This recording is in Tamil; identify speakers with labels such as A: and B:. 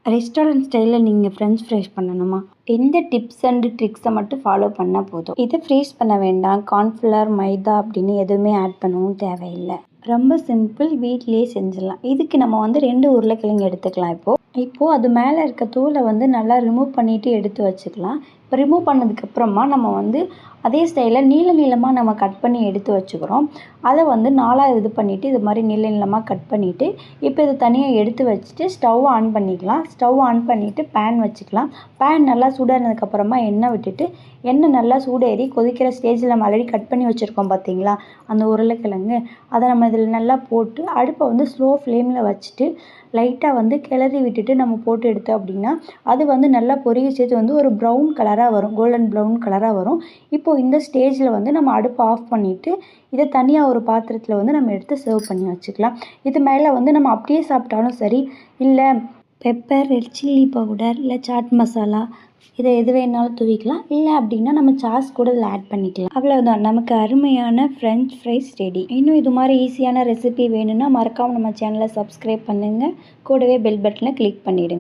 A: ரெஸ்டாரண்ட் ஸ்டைலில் நீங்கள் ஃப்ரெஞ்ச் ஃப்ரைஸ் பண்ணணுமா? இந்த டிப்ஸ் அண்ட் ட்ரிக்ஸை மட்டும் ஃபாலோ பண்ணால் போதும். இதை ஃப்ரீஸ் பண்ண வேண்டாம். கார்ன்ஃப்ளவர், மைதா அப்படின்னு எதுவுமே ஆட் பண்ணவும் தேவையில்லை. ரொம்ப சிம்பிள், வீட்லேயே செஞ்சிடலாம். இதுக்கு நம்ம 2 உருளைக்கிழங்கு எடுத்துக்கலாம். இப்போது அது மேலே இருக்க தூளை நல்லா ரிமூவ் பண்ணிவிட்டு எடுத்து வச்சுக்கலாம். இப்போ ரிமூவ் பண்ணதுக்கப்புறமா நம்ம அதே ஸ்டைலில் நீள நீளமாக நம்ம கட் பண்ணி எடுத்து வச்சுக்கிறோம். அதை 4ஆக இது பண்ணிவிட்டு இது மாதிரி நீள நீளமாக கட் பண்ணிவிட்டு இப்போ இது தனியாக எடுத்து வச்சுட்டு ஸ்டவ் ஆன் பண்ணிக்கலாம். ஸ்டவ் ஆன் பண்ணிவிட்டு பேன் வச்சுக்கலாம். பேன் நல்லா சூடானதுக்கப்புறமா எண்ணெய் விட்டுட்டு எண்ணெய் நல்லா சூடேறி கொதிக்கிற ஸ்டேஜில் நம்ம ஆல்ரெடி கட் பண்ணி வச்சுருக்கோம் பார்த்தீங்களா, அந்த உருளைக்கிழங்கு, அதை நம்ம இதில் நல்லா போட்டு அடுப்பை ஸ்லோ ஃப்ளேமில் வச்சுட்டு லைட்டாக கிளறி விட்டுட்டு நம்ம போட்டு எடுத்தோம் அப்படின்னா அது நல்லா பொரிய ஸ்டேஜ் ஒரு ப்ரௌன் கலராக வரும், கோல்டன் ப்ரௌன் கலராக வரும். இப்போது இந்த ஸ்டேஜில் நம்ம அடுப்பை ஆஃப் பண்ணிவிட்டு இதை தனியாக ஒரு பாத்திரத்தில் நம்ம எடுத்து சர்வ் பண்ணி வச்சுக்கலாம். இது மேலே நம்ம அப்படியே சாப்பிட்டாலும் சரி, இல்லை பெப்பர், ரெட் சில்லி பவுடர், இல்லை சாட் மசாலா, இதை எது வேணாலும் தூவிக்கலாம். இல்லை அப்படின்னா நம்ம சாஸ் கூட இதில் ஆட் பண்ணிக்கலாம். அவ்வளோதான், நமக்கு அருமையான ஃப்ரெஞ்ச் ஃப்ரைஸ் ரெடி. இன்னும் இது மாதிரி ஈஸியான ரெசிபி வேணும்னா மறக்காமல் நம்ம சேனலை சப்ஸ்கிரைப் பண்ணுங்கள். கூடவே பெல் பட்டனை கிளிக் பண்ணிவிடுங்க.